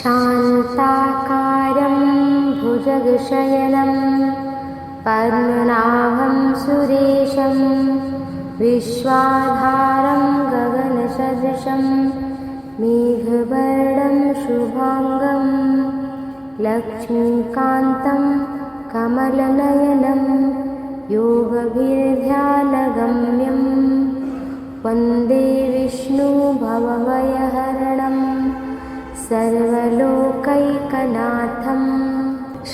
शान्ताकारं भुजगशयनं पद्मनाभं सुरेशं विश्वाधारं गगनसदृशं मेघवर्णं शुभांगं लक्ष्मीकान्तं कमलनयनं योगभिर्ध्यानगम्यं वन्दे विष्णुभवभयहरणं सर्वलोकैकनाथं।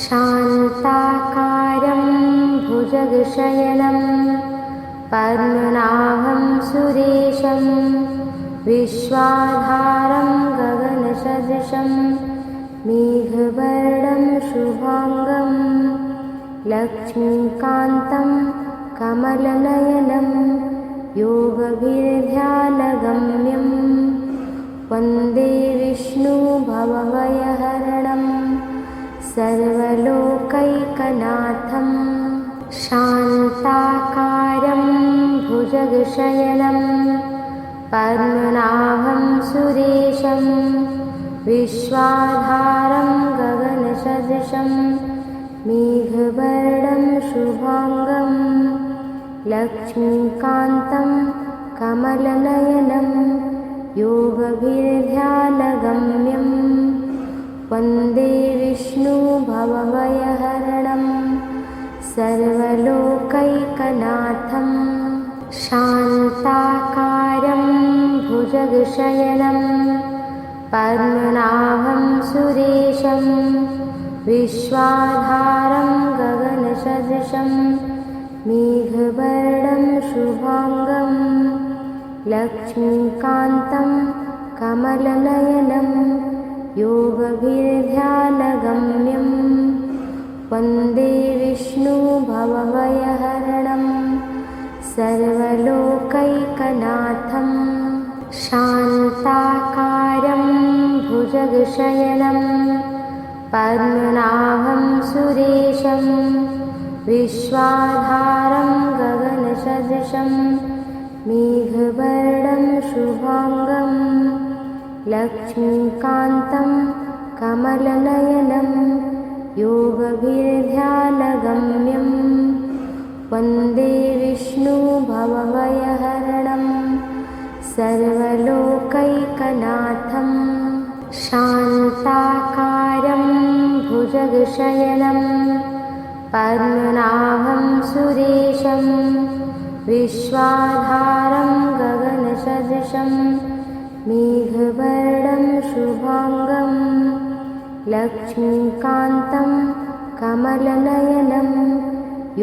शान्ताकारं भुजगशयनं पद्मनाभं सुरेशं विश्वाधारं गगनसदृशं मेघवर्णं शुभांगं लक्ष्मीकान्तं कमलनयनं योगभिर्ध्यानगम्यं वन्दे विष्णुभवभयहरणं सर्वलोकैकनाथं। शान्ताकारं भुजगशयनं पद्मनाभं सुरेशं विश्वाधारं गगनसदृशं मेघवर्णं शुभांगं लक्ष्मीकान्तं कमलनयनं योगभिर्ध्यानगम्यं वन्दे विष्णुभवभयहरणं सर्वलोकैकनाथं। शान्ताकारं भुजगशयनं पद्मनाभं सुरेशं विश्वाधारं गगनसदृशं मेघवर्णं शुभांगं लक्ष्मीकान्तं कमलनयनं योगभिर्ध्यानगम्यं वन्दे विष्णुभवभयहरणं सर्वलोकैकनाथं। शान्ताकारं भुजगशयनं पद्मनाभं सुरेशं विश्वाधारं गगनसदृशं मेघवर्णं शुभांगं लक्ष्मीकान्तं कमलनयनं योगभिर्ध्यानगम्यं वन्दे विष्णुभवभयहरणं सर्वलोकैकनाथं। शान्ताकारं भुजगशयनं पद्मनाभं सुरेशं विश्वाधारं गगनसदृशं मेघवर्णं शुभांगं लक्ष्मीकान्तं कमलनयनं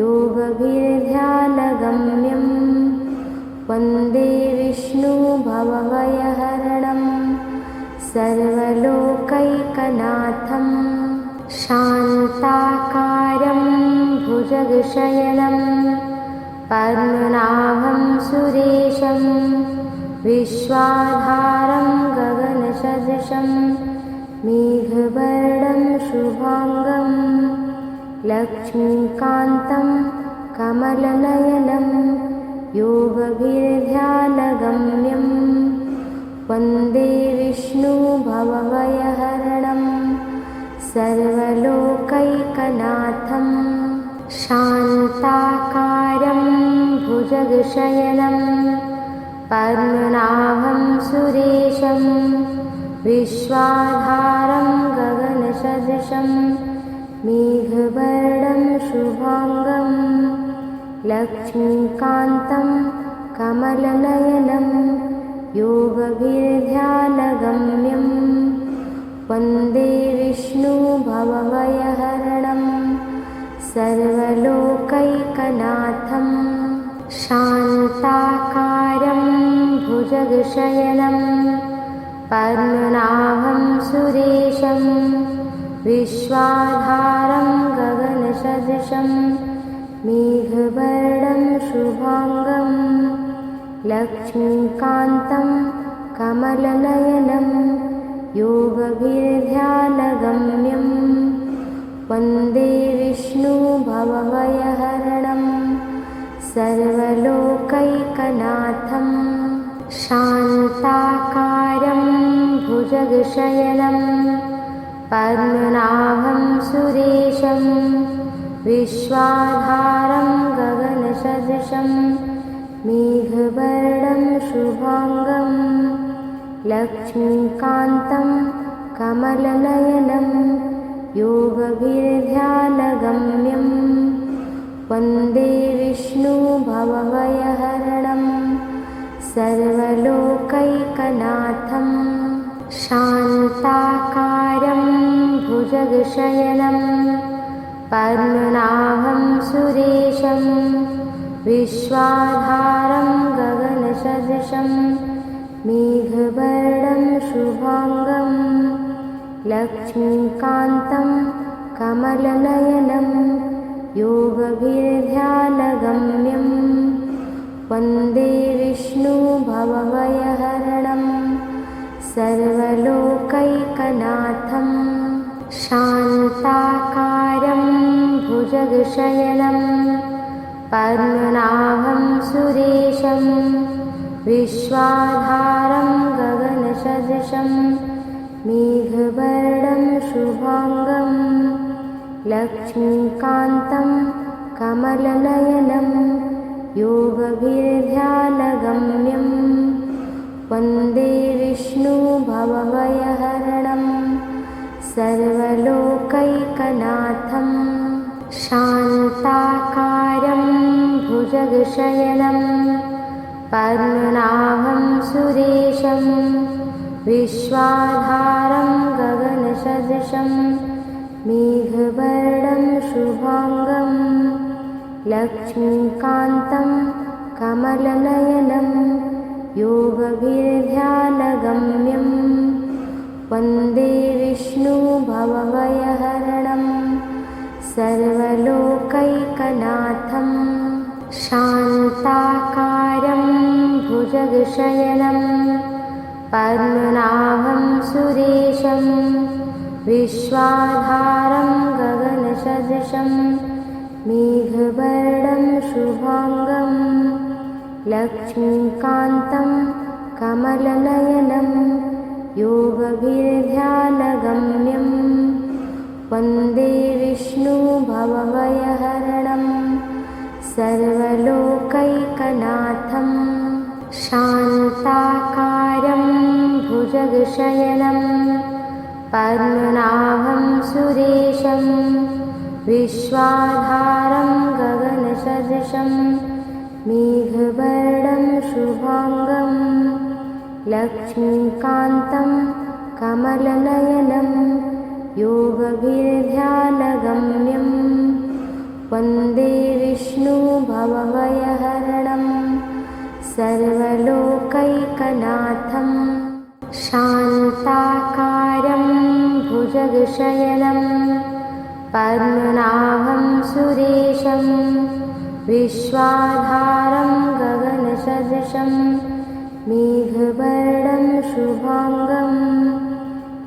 योगभिर्ध्यानगम्यं वन्दे विष्णुभवभयहरणं सर्वलोकैकनाथं। शान्ताकारं भुजगशयनं पद्मनाभं सुरेशं विश्वाधारं गगनसदृशं मेघवर्णं शुभांगं लक्ष्मीकान्तं कमलनयनं योगभिर्ध्यानगम्यं वन्दे विष्णुभवभयहरणं सर्वलोकैकनाथं। शान्ताकारं भुजगशयनं पद्मनाभं सुरेशं विश्वाधारं गगनसदृशं मेघवर्णं शुभांगं लक्ष्मीकान्तं कमलनयनं योगभिर्ध्यानगम्यं वन्दे विष्णुभवभयहरणं सर्वलोकैकनाथं। शान्ताकारं भुजगशयनं पद्मनाभं सुरेशं विश्वाधारं गगनसदृशं मेघवर्णं शुभांगं लक्ष्मीकान्तं कमलनयनं योगभिर्ध्यानगम्यं वन्दे विष्णुभवभयहरणं सर्वलोकैकनाथं। शान्ताकारं भुजगशयनं पद्मनाभं सुरेशं विश्वाधारं गगनसदृशं मेघवर्णं शुभांगं लक्ष्मीकान्तं कमलनयनं योगभिर्ध्यानगम्यं वन्दे विष्णुभवभयहरणं सर्वलोकैकनाथं शान्ताकारं भुजगशयनं पद्मनाभं सुरेशं विश्वाधारं गगनसदृशं मेघवर्णं शुभांगं लक्ष्मीकान्तं कमलनयनं योगभिर्ध्यानगम्यं वन्दे विष्णुभवभयहरणं सर्वलोकैकनाथं शान्ताकारं भुजगशयनं पद्मनाभं सुरेशं विश्वाधारं गगनसदृशं मेघवर्णं शुभांगं लक्ष्मीकान्तं कमलनयनं योगभिर्ध्यानगम्यं वन्दे विष्णुभवभयहरणं सर्वलोकैकनाथं शान्ताकारं भुजगशयनं पद्मनाभं सुरेशं विश्वाधारं गगनसदृशं मेघवर्णं शुभांगं लक्ष्मीकान्तं कमलनयनं योगभिर्ध्यानगम्यं वन्दे विष्णुभवभयहरणं सर्वलोकैकनाथं शान्ताकारं भुजगशयनं पद्मनाभं सुरेशं विश्वाधारं गगनसदृशं मेघवर्णं शुभांगं लक्ष्मीकान्तं कमलनयनं योगभिर्ध्यानगम्यं वन्दे विष्णुभवभयहरणं सर्वलोकैकनाथं शान्ताकारं भुजगशयनं पद्मनाभं सुरेशं विश्वाधारं गगनसदृशं मेघवर्णं शुभांगं लक्ष्मीकान्तं कमलनयनं योगभिर्ध्यानगम्यं वन्दे विष्णुभवभयहरणं सर्वलोकैकनाथं शान्ताकारं भुजगशयनं पद्मनाभं सुरेशं विश्वाधारं गगनसदृशं मेघवर्णं शुभांगं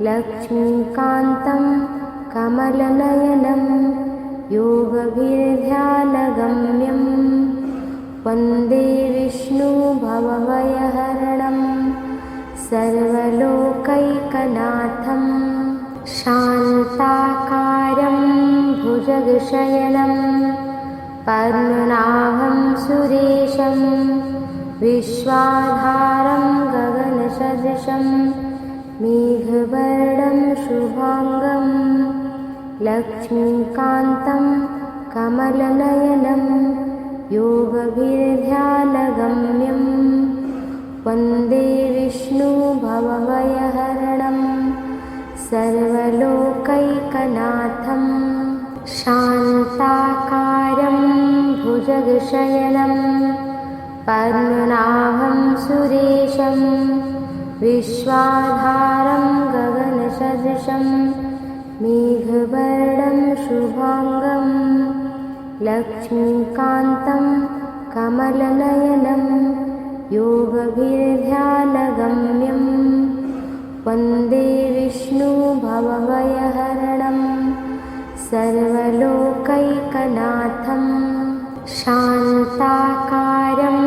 लक्ष्मीकान्तं कमलनयनं योगभिर्ध्यानगम्यं वन्दे विष्णुभवभयहरणं सर्वलोकैकनाथं शान्ताकारं भुजगशयनं पद्मनाभं सुरेशं विश्वाधारं गगनसदृशं मेघवर्णं शुभांगं लक्ष्मीकान्तं कमलनयनं योगभिर्ध्यानगम्यं वन्दे विष्णुभवभयहरणं सर्वलोकैकनाथं शान्ताकारं भुजगशयनं पद्मनाभं सुरेशं विश्वाधारं गगनसदृशं मेघवर्णं शुभांगं लक्ष्मीकान्तं कमलनयनं योगभिर्ध्यानगम्यं वन्दे विष्णुभवभयहरणं सर्वलोकैकनाथं शान्ताकारं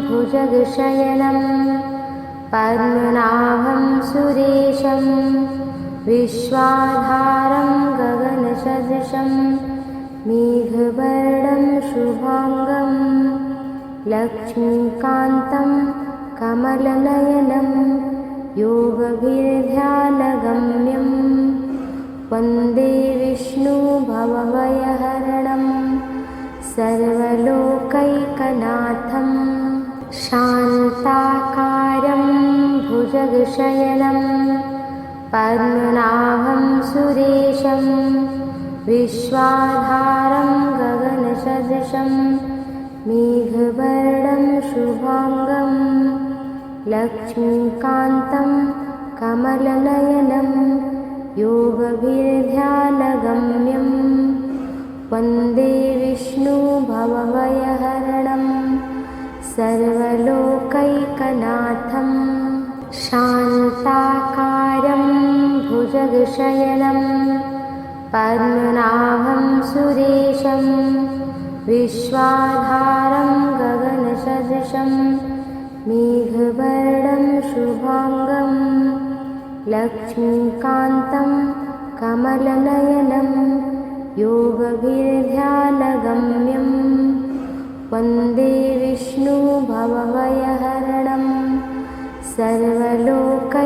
भुजगशयनं पद्मनाभं सुरेशं विश्वाधारं गगनसदृशं मेघवर्णं शुभांगं लक्ष्मीकान्तं कमलनयनं योगभिर्ध्यानगम्यं वन्दे विष्णुभवभयहरणं सर्वलोकैकनाथं शान्ताकारं भुजगशयनं पद्मनाभं सुरेशं विश्वाधारं गगनसदृशं मेघवर्णं शुभांगं लक्ष्मीकान्तं कमलनयनं योगभिर्ध्यानगम्यं वन्दे विष्णुभवभयहरणं सर्वलोकैकनाथं शान्ताकारं भुजगशयनं पद्मनाभं सुरेशं विश्वाधारं गगनसदृशं मेघवर्णं शुभांगं लक्ष्मीकान्तं कमलनयनं योगभिर्ध्यानगम्यं वन्दे विष्णुभवभयहरणं सर्वलोकैकनाथं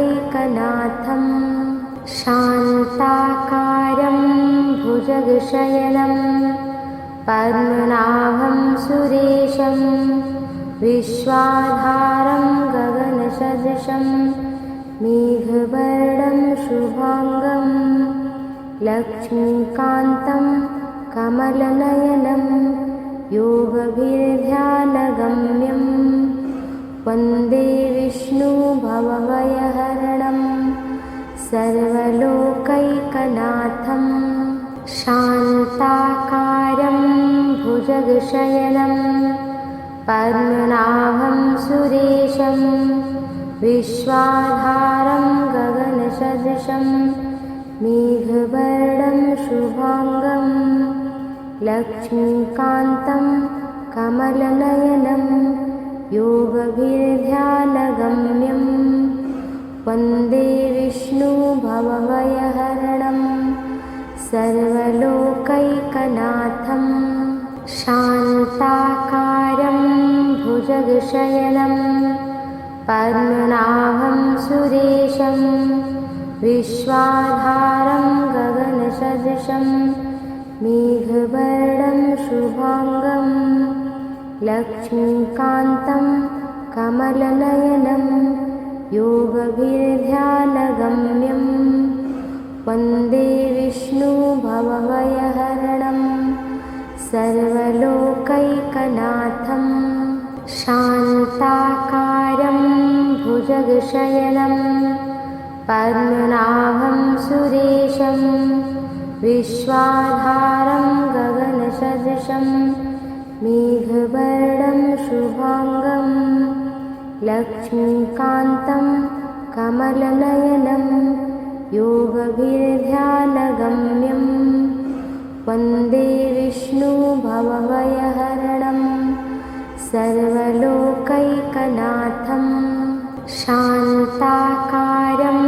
शान्ताकारं भुजगशयनं पद्मनाभं सुरेशं विश्वाधारं गगनसदृशं मेघवर्णं शुभांगं लक्ष्मीकान्तं कमलनयनं योगभिर्ध्यानगम्यं वन्दे विष्णुभवभयहरणं सर्वलोकैकनाथं शान्ताकारं भुजगशयनं पद्मनाभं सुरेशं विश्वाधारं गगनसदृशं मेघवर्णं शुभांगं लक्ष्मीकान्तं कमलनयनं योगभिर्ध्यानगम्यं वन्दे विष्णुभवभयहरणं सर्वलोकैकनाथं शान्ताकारं भुजगशयनं पद्मनाभं सुरेशं विश्वाधारं गगनसदृशं मेघवर्णं शुभांगं लक्ष्मीकान्तं कमलनयनं योगभिर्ध्यानगम्यं वन्दे विष्णुभवभयहरणं सर्वलोकैकनाथं शान्ताकारं भुजगशयनं पद्मनाभं सुरेशं विश्वाधारं गगनसदृशं मेघवर्णं शुभांगं लक्ष्मीकान्तं कमलनयनं योगभिर्ध्यानगम्यं वन्दे विष्णुभवभयहरणं सर्वलोकैकनाथं शान्ताकारं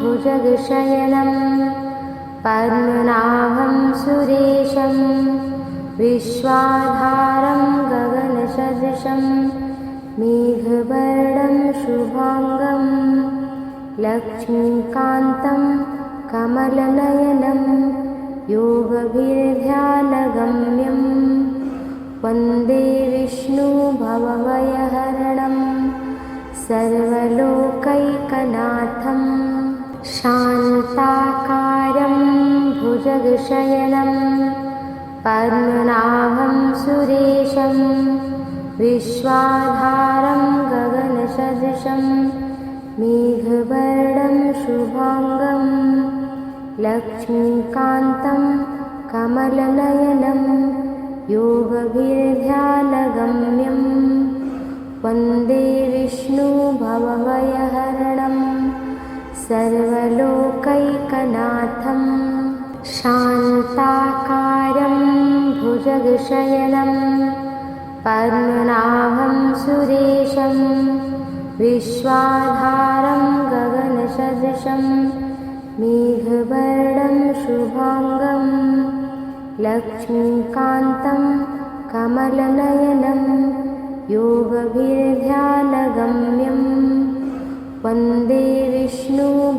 भुजगशयनं पद्मनाभं सुरेशं विश्वाधारं गगनसदृशं मेघवर्णं शुभांगं लक्ष्मीकान्तं कमलनयनं योगभिर्ध्यानगम्यं वन्दे विष्णुभवभयहरणं सर्वलोकैकनाथं शान्ताकारं भुजगशयनं पद्मनाभं सुरेशं विश्वाधारं गगनसदृशं मेघवर्णं शुभांगं लक्ष्मीकान्तं कमलनयनं योगभिर्ध्यानगम्यं वन्दे विष्णुभवभयहरणं सर्वलोकैकनाथं शान्ताकारं भुजगशयनं पद्मनाभं सुरेशं विश्वाधारं गगनसदृशं मेघवर्णं शुभाङ्गं लक्ष्मीकान्तं कमलनयनं योगभिर्ध्यानगम्यं वन्दे विष्णुभवभयहरणं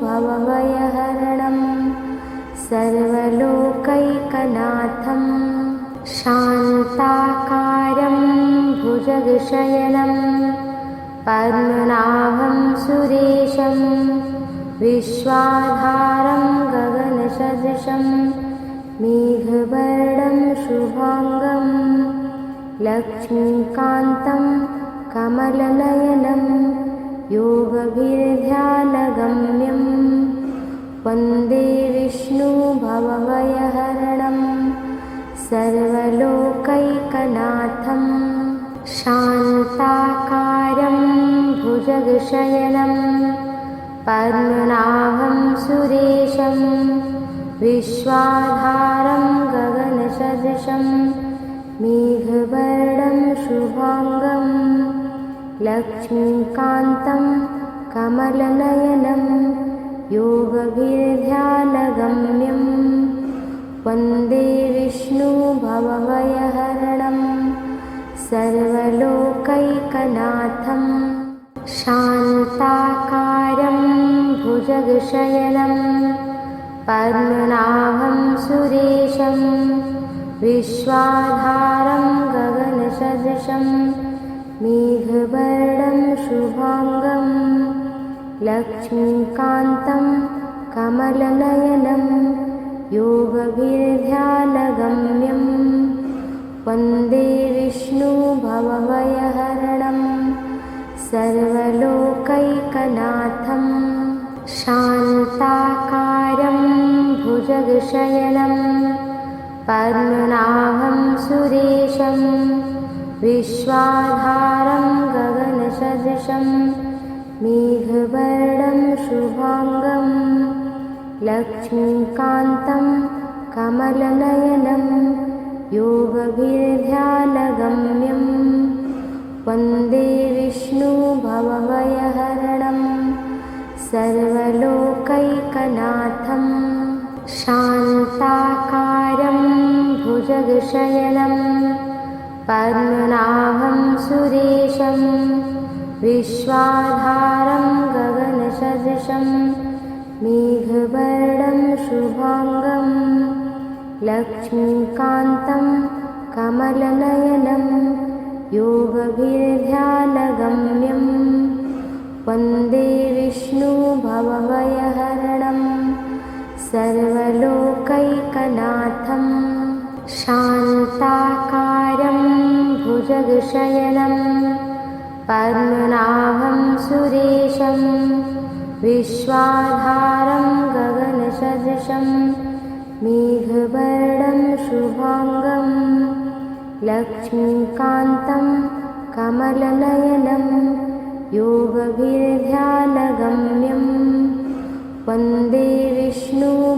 सर्वलोकैकनाथं शान्ताकारं भुजगशयनं पद्मनाभं सुरेशं विश्वाधारं गगनसदृशं मेघवर्णं शुभाङ्गं लक्ष्मीकान्तं कमलनयनं योगभिर्ध्यानगम्यं वन्दे विष्णुभवभयहरणं सर्वलोकैकनाथं शान्ताकारं भुजगशयनं पद्मनाभं सुरेशं विश्वाधारं गगनसदृशं मेघवर्णं शुभाङ्गं लक्ष्मीकान्तं कमलनयनं योगभिर्ध्यानगम्यं वन्दे विष्णुभवभयहरणं सर्वलोकैकनाथं शान्ताकारं भुजगशयनं पद्मनाभं सुरेशं विश्वाधारं गगनसदृशं मेघवर्णं शुभाङ्गं लक्ष्मीकान्तं कमलनयनं योगभिर्ध्यानगम्यं वन्दे विष्णुभवभयहरणं सर्वलोकैकनाथं शान्ताकारं भुजगशयनं पद्मनाभं सुरेशं विश्वाधारं गगनसदृशं मेघवर्णं शुभाङ्गं लक्ष्मीकान्तं कमलनयनं योगभिर्ध्यानगम्यं वन्दे विष्णुभवभयहरणं सर्वलोकैकनाथं शान्ताकारं भुजगशयनं पद्मनाभं सुरेशं विश्वाधारं गगनसदृशं मेघवर्णं शुभाङ्गं लक्ष्मीकान्तं कमलनयनं योगभिर्ध्यानगम्यं वन्दे विष्णुभवभयहरणं सर्वलोकैकनाथं शान्ताकारं भुजगशयनं पद्मनाभं सुरेशं विश्वाधारं गगनसदृशं मेघवर्णं शुभाङ्गं लक्ष्मीकान्तं कमलनयनं योगभिर्ध्यानगम्यं वन्दे विष्णुभवभयहरणं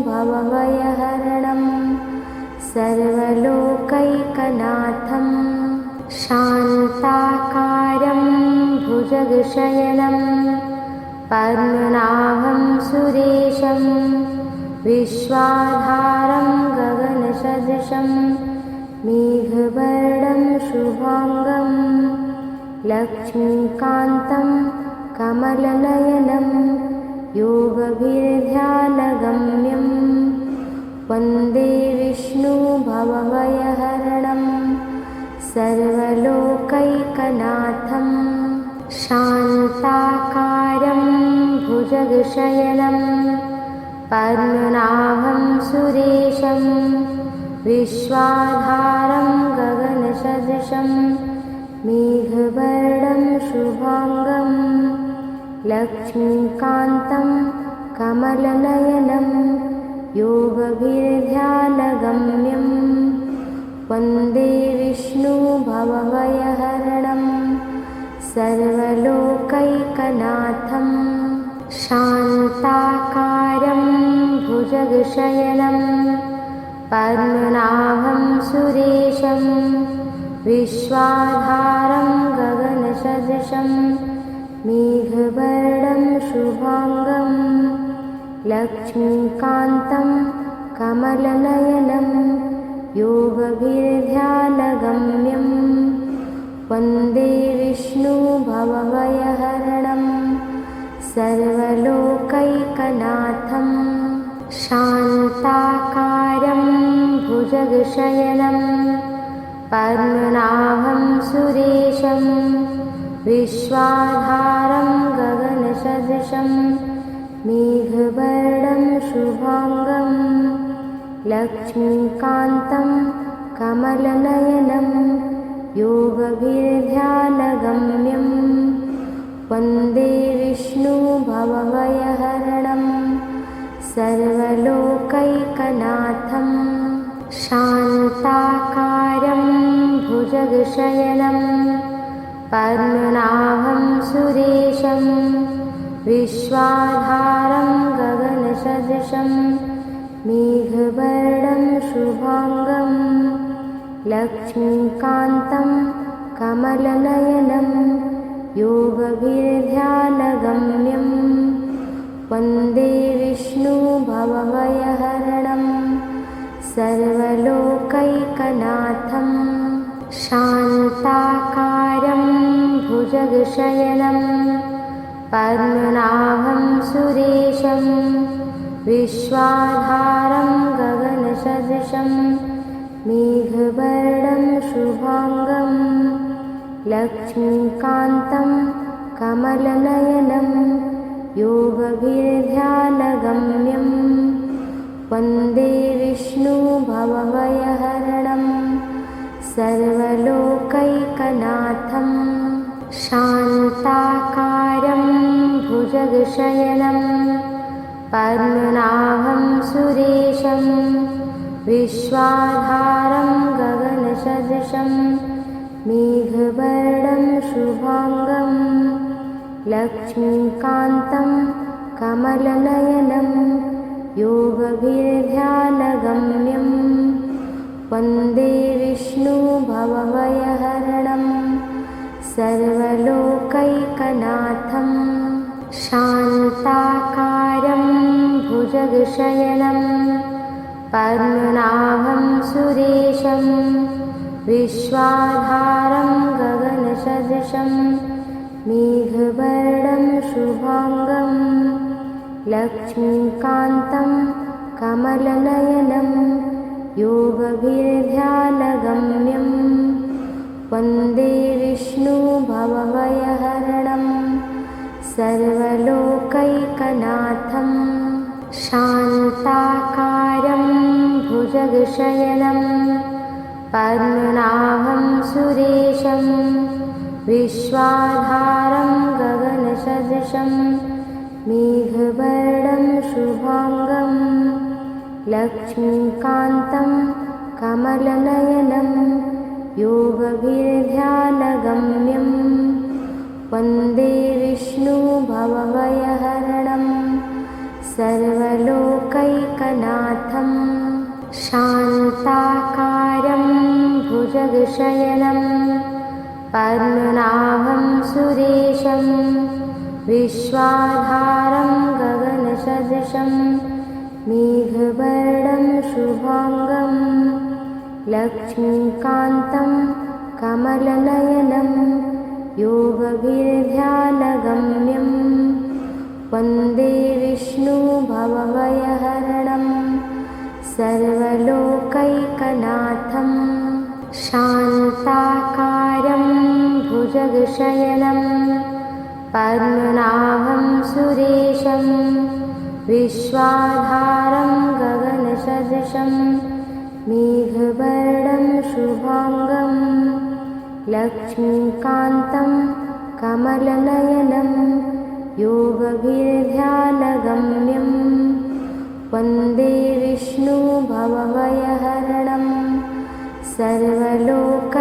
सर्वलोकैकनाथं शान्ताकारं भुजगशयनं पद्मनाभं सुरेशं विश्वाधारं गगनसदृशं मेघवर्णं शुभाङ्गं लक्ष्मीकान्तं कमलनयनं योगभिर्ध्यानगम्यं वन्दे विष्णुभवभयहरणं सर्वलोकैकनाथं शान्ताकारं भुजगशयनं पद्मनाभं सुरेशं विश्वाधारं गगनसदृशं मेघवर्णं शुभाङ्गं लक्ष्मीकान्तं कमलनयनं योगभिर्ध्यानगम्यं वन्दे विष्णुभवभयहरणं सर्वलोकैकनाथं शान्ताकारं भुजगशयनं पद्मनाभं सुरेशं विश्वाधारं गगनसदृशं मेघवर्णं शुभाङ्गं लक्ष्मीकान्तं कमलनयनं योगभिर्ध्यानगम्यं वन्दे विष्णुभवभयहरणं सर्वलोकैकनाथं शान्ताकारं भुजगशयनं पद्मनाभं सुरेशं विश्वाधारं गगनसदृशं मेघवर्णं शुभांगं लक्ष्मीकान्तं कमलनयनं योगभिर्ध्यानगम्यं वन्दे विष्णुभवभयहरणं सर्वलोकैकनाथं शान्ताकारं भुजगशयनं पद्मनाभं सुरेशं विश्वाधारं गगनसदृशं मेघवर्णं शुभांगं लक्ष्मीकान्तं कमलनयनं योगभिर्ध्यानगम्यं वन्दे विष्णुभवभयहरणं सर्वलोकैकनाथं शान्ताकारं भुजगशयनं पद्मनाभं सुरेशं विश्वाधारं गगनसदृशं मेघवर्णं शुभांगं लक्ष्मीकान्तं कमलनयनं योगभिर्ध्यानगम्यं वन्दे विष्णुभवभयहरणं सर्वलोकैकनाथं शान्ताकारं भुजगशयनं पद्मनाभं सुरेशं विश्वाधारं गगनसदृशं मेघवर्णं शुभांगं लक्ष्मीकान्तं कमलनयनं योगभिर्ध्यानगम्यं वन्दे विष्णुभवभयहरणं सर्वलोकैकनाथं शान्ताकारं भुजगशयनं पद्मनाभं सुरेशं विश्वाधारं गगनसदृशं मेघवर्णं शुभांगं लक्ष्मीकान्तं कमलनयनं योगभिर्ध्यानगम्यं वन्दे विष्णुभवभयहरणं सर्वलोकैकनाथं शान्ताकारं भुजगशयनं पद्मनाभं सुरेशं विश्वाधारं गगनसदृशं मेघवर्णं शुभांगं लक्ष्मीकान्तं कमलनयनं योगभिर्ध्यानगम्यं वन्दे विष्णुभवभयहरणं सर्वलोकैकनाथं शान्ताकारं भुजगशयनं पद्मनाभं सुरेशं विश्वाधारं गगनसदृशं मेघवर्णं शुभांगं लक्ष्मीकान्तं कमलनयनं योगभिर्ध्यानगम्यं वन्दे विष्णुभवभयहरणं सर्वलोकैकनाथं शान्ताकारं भुजगशयनं पद्मनाभं सुरेशं विश्वाधारं गगनसदृशं मेघवर्णं शुभांगं लक्ष्मीकान्तं कमलनयनं योगभिर्ध्यानगम्यं वन्दे विष्णुभवभयहरणं सर्वलोकैकनाथं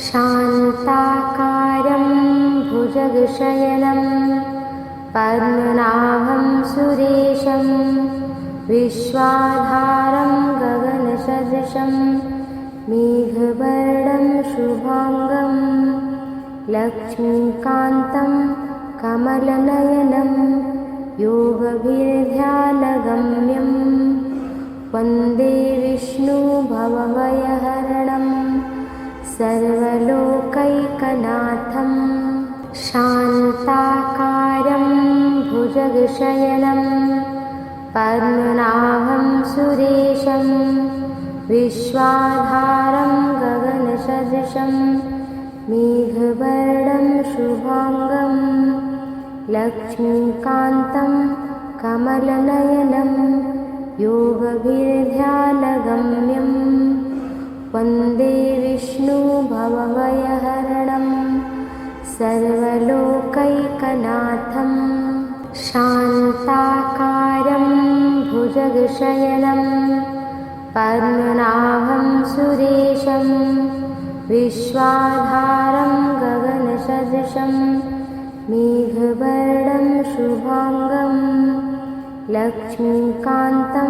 शान्ताकारं भुजगशयनं पद्मनाभं सुरेशं विश्वाधारं गगनसदृशं मेघवर्णं शुभांगं लक्ष्मीकान्तं कमलनयनं योगभिर्ध्यानगम्यं वन्दे विष्णुभवभयहरणं सर्वलोकैकनाथं शान्ताकारं भुजगशयनं पद्मनाभं सुरेशं विश्वाधारं गगनसदृशं मेघवर्णं शुभांगं लक्ष्मीकान्तं कमलनयनं योगभिर्ध्यानगम्यं वन्दे विष्णुभवभयहरणं सर्वलोकैकनाथं शान्ताकारं भुजगशयनं पद्मनाभं सुरेशं विश्वाधारं गगनसदृशं मेघवर्णं शुभांगं लक्ष्मीकान्तं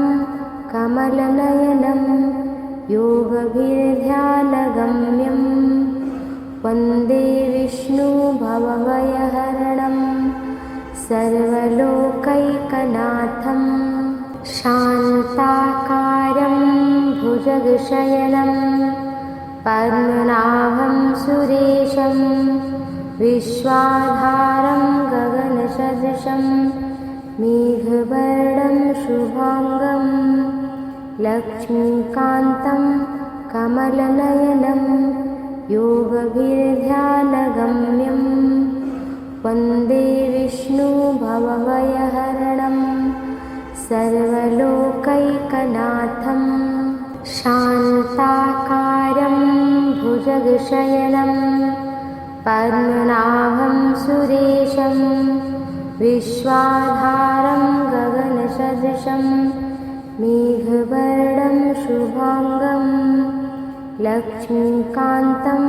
कमलनयनं योगभिर्ध्यानगम्यं वन्दे विष्णुभवभयहरणं सर्वलोकैकनाथं शान्ताकारं भुजगशयनं पद्मनाभं सुरेशं विश्वाधारं गगनसदृशं मेघवर्णं शुभांगं लक्ष्मीकान्तं कमलनयनं योगभिर्ध्यानगम्यं वन्दे विष्णुभवभयहरणं सर्वलोकैकनाथं शान्ताकारं भुजगशयनं पद्मनाभं सुरेशं विश्वाधारं गगनसदृशं मेघवर्णं शुभांगं लक्ष्मीकान्तं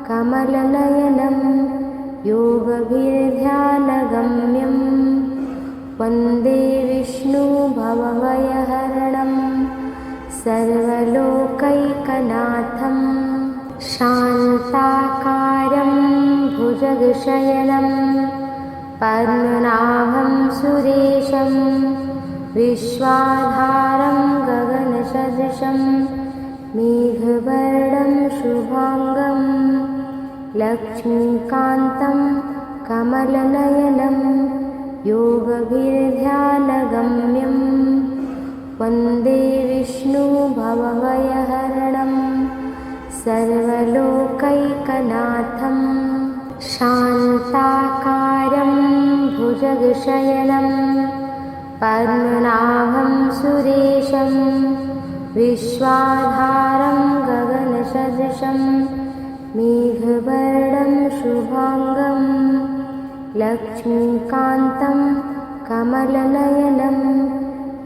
कमलनयनं योगभिर्ध्यानगम्यं वन्दे विष्णुभवभयहरणं सर्वलोकैकनाथं शान्ताकारं भुजगशयनं पद्मनाभं सुरेशं विश्वाधारं गगनसदृशं मेघवर्णं शुभांगं लक्ष्मीकान्तं कमलनयनं योगभिर्ध्यानगम्यं वन्दे विष्णुभवभयहरणं सर्वलोकैकनाथं शान्ताकारं भुजगशयनं पद्मनाभं सुरेशं विश्वाधारं गगनसदृशं मेघवर्णं शुभांगं लक्ष्मीकान्तं कमलनयनं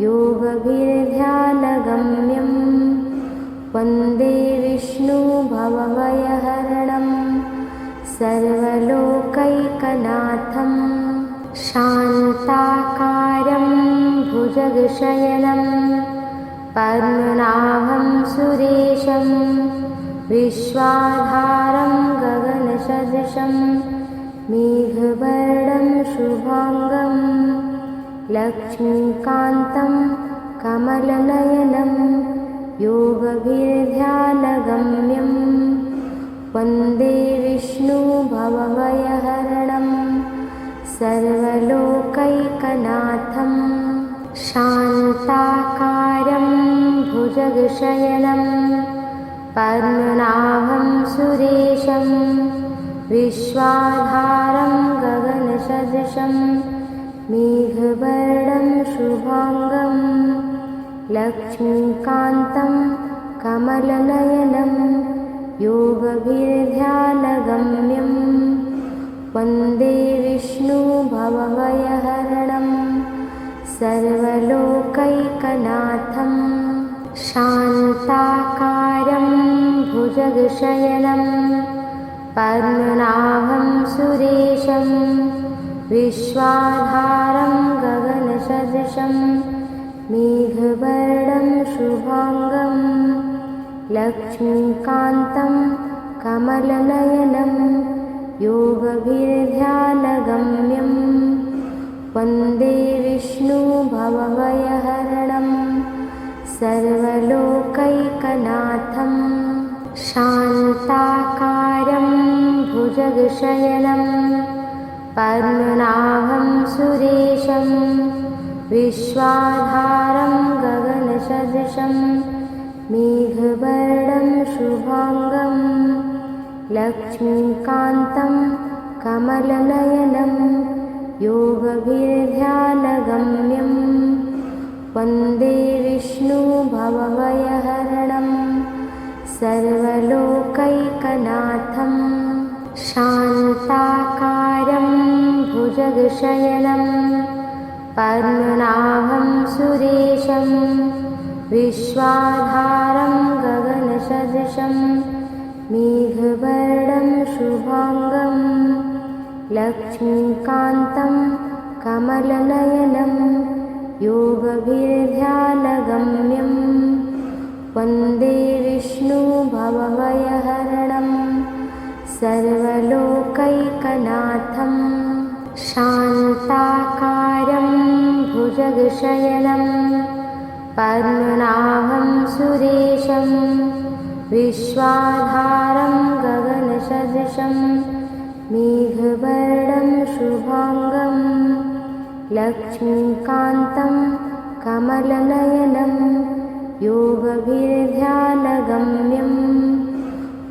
योगभिर्ध्यानगम्यं वन्दे विष्णुभवभयहरणं सर्वलोकैकनाथं शान्ताकारं भुजगशयनं पद्मनाभं सुरेशं विश्वाधारं गगनसदृशं मेघवर्णं शुभांगं लक्ष्मीकान्तं कमलनयनं योगभिर्ध्यानगम्यं वन्दे विष्णुभवभयहरणं सर्वलोकैकनाथं शान्ताकारं भुजगशयनं पद्मनाभं सुरेशं विश्वाधारं गगनसदृशं मेघवर्णं शुभांगं लक्ष्मीकान्तं कमलनयनं योगभिर्ध्यानगम्यं वन्दे विष्णुभवभयहरणं सर्वलोकैकनाथं शान्ताकारं भुजगशयनं पद्मनाभं सुरेशं विश्वाधारं गगनसदृशं मेघवर्णं शुभांगं लक्ष्मीकान्तं कमलनयनं योगभिर्ध्यानगम्यं वन्दे विष्णुभवभयहरणं सर्वलोकैकनाथं शान्ताकारं भुजगशयनं पद्मनाभं सुरेशं विश्वाधारं गगनसदृशं मेघवर्णं शुभाङ्गं लक्ष्मीकान्तं कमलनयनं योगभिर्ध्यानगम्यं वन्दे विष्णुभवभयहरणं सर्वलोकैकनाथं शान्ताकारं भुजगशयनं पद्मनाभं सुरेशं विश्वाधारं गगनसदृशं मेघवर्णं शुभाङ्गं लक्ष्मीकान्तं कमलनयनं योगभिर्ध्यानगम्यं वन्दे विष्णुभवभयहरणं सर्वलोकैकनाथं शान्ताकारं भुजगशयनं पद्मनाभं सुरेशं विश्वाधारं गगनसदृशं मेघवर्णं शुभाङ्गं लक्ष्मीकान्तं कमलनयनं योगभिर्ध्यानगम्यं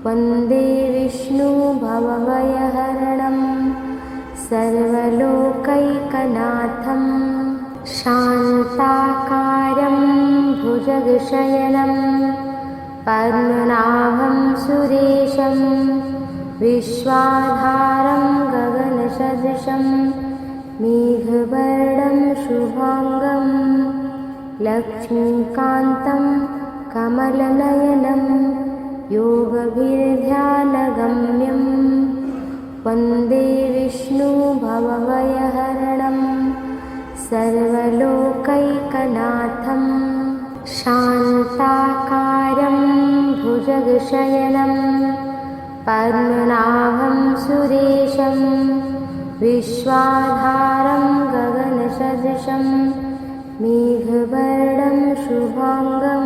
वन्दे विष्णुभवभयहरणं सर्वलोकैकनाथं शान्ताकारं भुजगशयनं पद्मनाभं सुरेशं विश्वाधारं गगनसदृशं मेघवर्णं शुभाङ्गं लक्ष्मीकान्तं कमलनयनं योगभिर्ध्यानगम्यं वन्दे विष्णुभवभयहरणं सर्वलोकैकनाथं शान्ताकारं भुजगशयनं पद्मनाभं सुरेशं विश्वाधारं गगनसदृशं मेघवर्णं शुभाङ्गं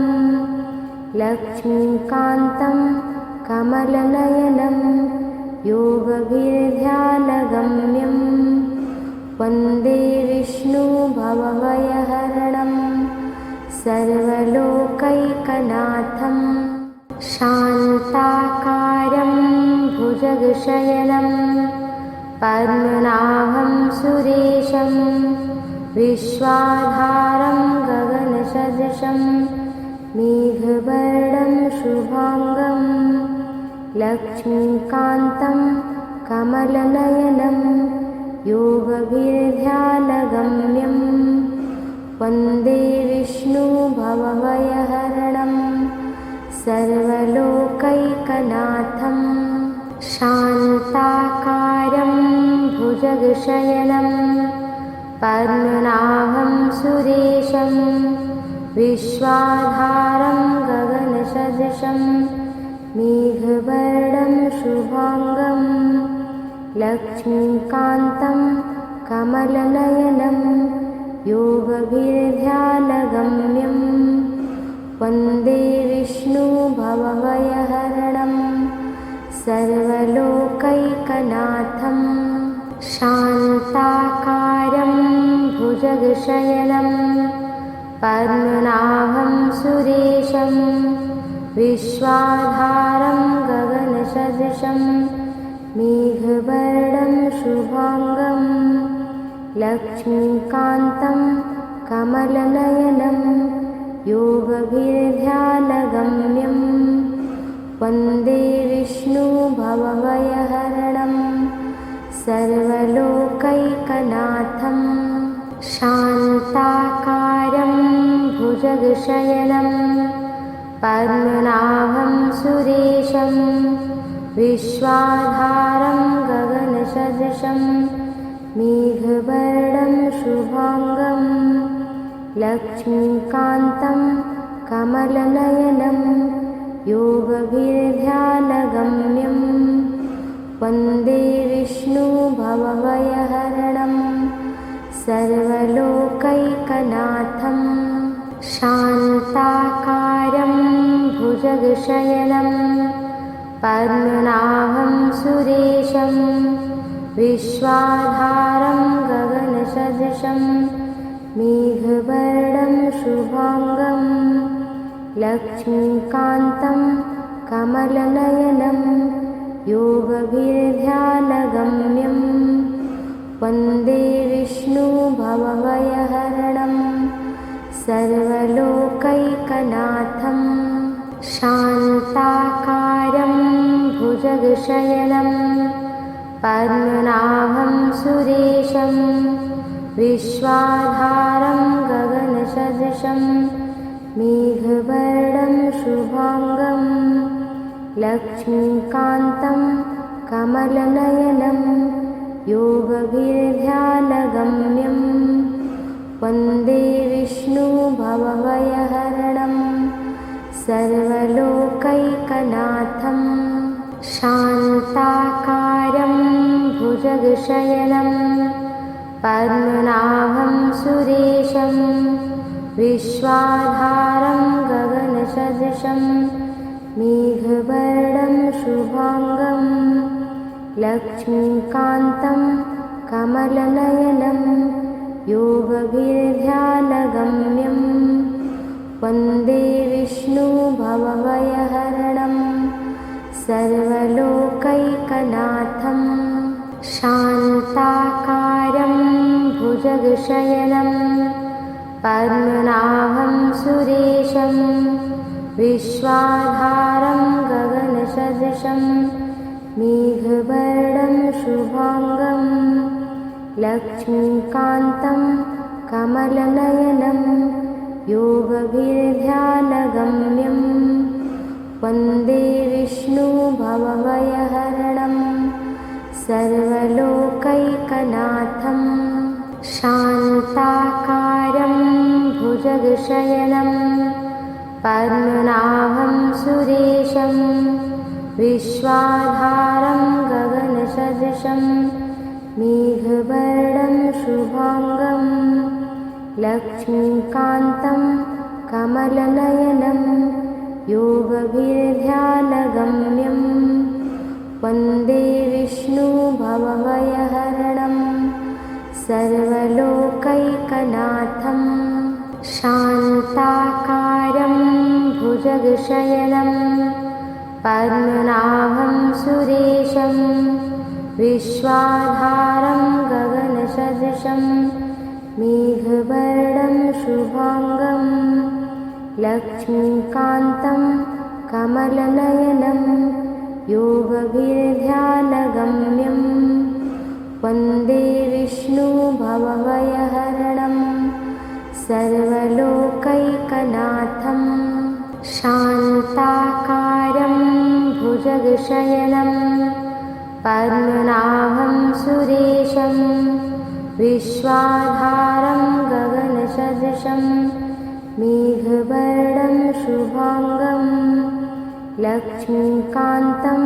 लक्ष्मीकान्तं कमलनयनं योगभिर्ध्यानगम्यं वन्दे विष्णुभवभयहरणं सर्वलोकैकनाथं शान्ताकारं भुजगशयनं पद्मनाभं सुरेशं विश्वाधारं गगनसदृशं मेघवर्णं शुभाङ्गं लक्ष्मीकान्तं कमलनयनं योगभिर्ध्यानगम्यं वन्दे विष्णुभवभयहरणं सर्वलोकैकनाथं शान्ताकारं भुजगशयनं पद्मनाभं सुरेशं विश्वाधारं गगनसदृशं मेघवर्णं शुभाङ्गं लक्ष्मीकान्तं कमलनयनं योगभिर्ध्यानगम्यं वन्दे विष्णुभवभयहरणं सर्वलोकैकनाथं शान्ताकारं भुजगशयनं पद्मनाभं सुरेशं विश्वाधारं गगनसदृशं मेघवर्णं शुभाङ्गं लक्ष्मीकान्तं कमलनयनं योगभिर्ध्यानगम्यं वन्दे विष्णुभवभयहरणं सर्वलोकैकनाथं शान्ताकारं भुजगशयनं पद्मनाभं सुरेशं विश्वाधारं गगनसदृशं मेघवर्णं शुभाङ्गं लक्ष्मीकान्तं कमलनयनं योगभिर्ध्यानगम्यं वन्दे विष्णुभवभयहरणं सर्वलोकैकनाथं शान्ताकारं भुजगशयनं पद्मनाभं सुरेशं विश्वाधारं गगनसदृशं मेघवर्णं शुभांगं लक्ष्मीकान्तं कमलनयनं योगभिर्ध्यानगम्यं वन्दे विष्णुभवभयहरणं सर्वलोकैकनाथं शान्ताकारं भुजगशयनं पद्मनाभं सुरेशं विश्वाधारं गगनसदृशं मेघवर्णं शुभांगं लक्ष्मीकान्तं कमलनयनं योगभिर्ध्यानगम्यं वन्दे विष्णुभवभयहरणं सर्वलोकैकनाथं शान्ताकारं भुजगशयनं पद्मनाभं सुरेशं विश्वाधारं गगनसदृशं मेघवर्णं शुभांगं लक्ष्मीकान्तं कमलनयनं योगभिर्ध्यानगम्यं वन्दे विष्णुभवभयहरणं सर्वलोकैकनाथं शान्ताकारं भुजगशयनं पद्मनाभं सुरेशं विश्वाधारं गगनसदृशं मेघवर्णं शुभांगं लक्ष्मीकान्तं कमलनयनं योगभिर्ध्यानगम्यं वन्दे विष्णुभवभयहरणं सर्वलोकैकनाथं शान्ताकारं भुजगशयनं पद्मनाभं सुरेशं विश्वाधारं गगनसदृशं मेघवर्णं शुभांगं लक्ष्मीकान्तं कमलनयनं योगभिर्ध्यानगम्यं वन्दे विष्णुभवभयहरणं सर्वलोकैकनाथं शान्ताकारं भुजगशयनं पद्मनाभं सुरेशं विश्वाधारं गगनसदृशं मेघवर्णं शुभांगं लक्ष्मीकान्तं कमलनयनं योगभिर्ध्यानगम्यं वन्दे विष्णुभवभयहरणं सर्वलोकैकनाथं शान्ताकारं भुजगशयनं पद्मनाभं सुरेशं विश्वाधारं गगनसदृशं मेघवर्णं शुभांगं लक्ष्मीकान्तं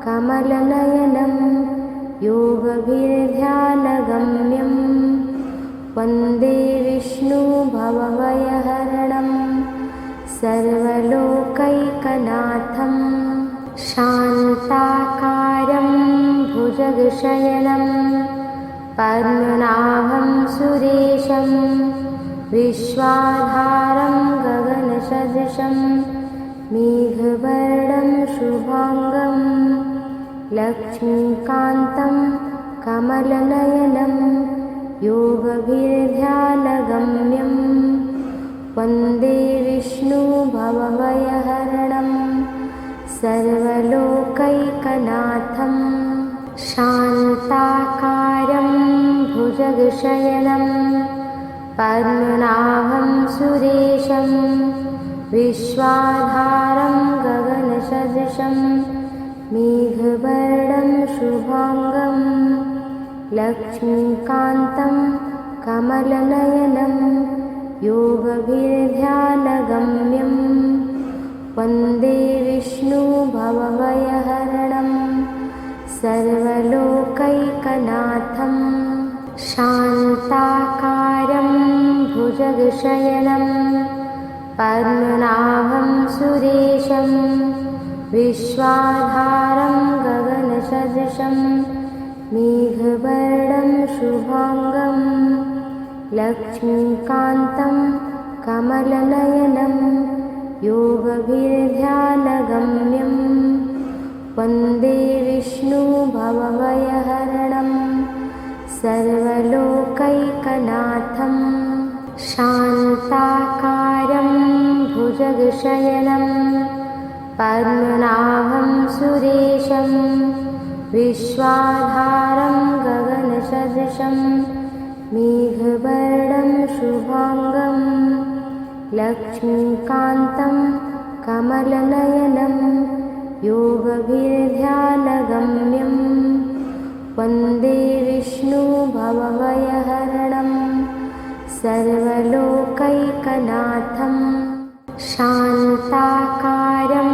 कमलनयनं योगभिर्ध्यानगम्यं वन्दे विष्णुभवभयहरणं सर्वलोकैकनाथं शान्ताकारं भुजगशयनं पद्मनाभं सुरेशं विश्वाधारं गगनसदृशं मेघवर्णं शुभांगं लक्ष्मीकान्तं कमलनयनं योगभिर्ध्यानगम्यं वन्दे विष्णुभवभयहरणं सर्वलोकैकनाथं शान्ताकारं भुजगशयनं पद्मनाभं सुरेशं विश्वाधारं गगनसदृशं मेघवर्णं शुभांगं लक्ष्मीकान्तं कमलनयनं योगभिर्ध्यानगम्यं वन्दे विष्णुभवभयहरणं सर्वलोकैकनाथं शान्ताकारं भुजगशयनं पद्मनाभं सुरेशं विश्वाधारं गगनसदृशं मेघवर्णं शुभांगं लक्ष्मीकान्तं कमलनयनं योगभिर्ध्यानगम्यं वन्दे विष्णुभवभयहरणं सर्वलोकैकनाथं। शान्ताकारं भुजगशयनं पद्मनाभं सुरेशं विश्वाधारं गगनसदृशं मेघवर्णं शुभांगं लक्ष्मीकान्तं कमलनयनं योगभिर्ध्यानगम्यं वन्दे विष्णुभवभयहरणं सर्वलोकैकनाथं। शान्ताकारं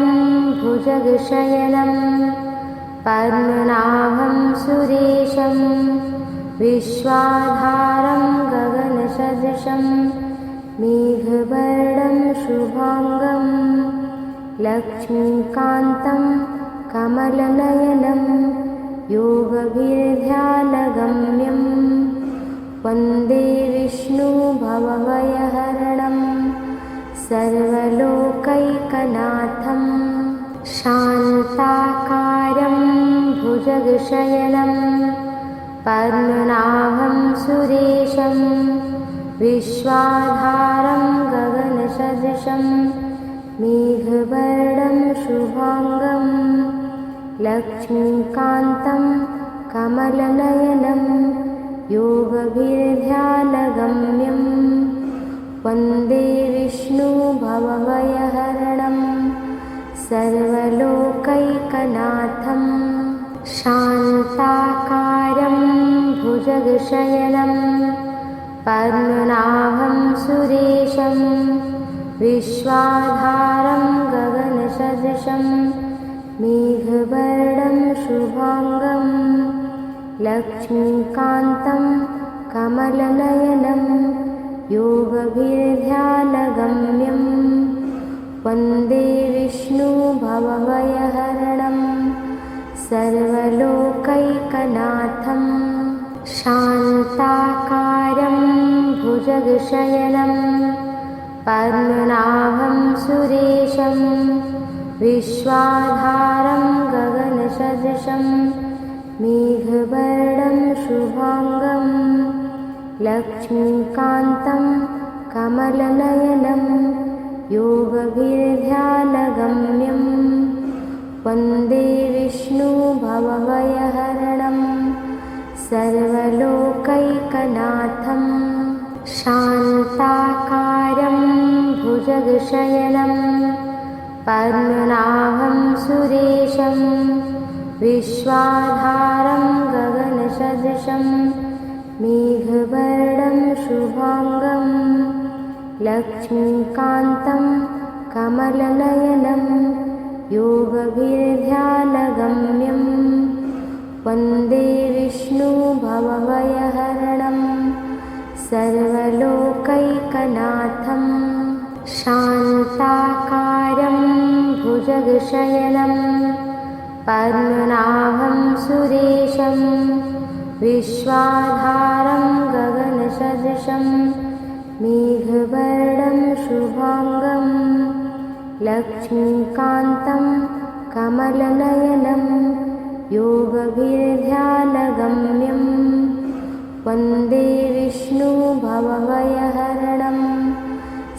भुजगशयनं पद्मनाभं सुरेशं विश्वाधारं गगनसदृशं मेघवर्णं शुभांगं लक्ष्मीकान्तं कमलनयनं योगभिर्ध्यानगम्यं वन्दे विष्णुभवभयहरणं सर्वलोकैकनाथं। शान्ताकारं भुजगशयनं पद्मनाभं सुरेशं विश्वाधारं गगनसदृशं मेघवर्णं शुभांगं लक्ष्मीकान्तं कमलनयनं योगभिर्ध्यानगम्यं वन्दे विष्णुभवभयहरणं सर्वलोकैकनाथं। शान्ताकारं भुजगशयनं पद्मनाभं सुरेशं विश्वाधारं गगनसदृशं मेघवर्णं शुभांगं लक्ष्मीकान्तं कमलनयनं योगभिर्ध्यानगम्यं वन्दे विष्णुभवभयहरणं सर्वलोकैकनाथं। शान्ताकारं भुजगशयनं पद्मनाभं सुरेशं विश्वाधारं गगनसदृशं मेघवर्णं शुभांगं लक्ष्मीकान्तं कमलनयनं योगभिर्ध्यानगम्यं वन्दे विष्णुभवभयहरणं सर्वलोकैकनाथं। शान्ताकारं भुजगशयनं पद्मनाभं सुरेशं विश्वाधारं गगनसदृशं मेघवर्णं शुभांगं लक्ष्मीकान्तं कमलनयनं योगभिर्ध्यानगम्यं वन्दे विष्णुभवभयहरणं सर्वलोकैकनाथं। शान्ताकारं भुजगशयनं पद्मनाभं सुरेशं विश्वाधारं गगनसदृशं मेघवर्णं शुभांगं लक्ष्मीकान्तं कमलनयनं योगभिर्ध्यानगम्यं वन्दे विष्णुभवभयहरणं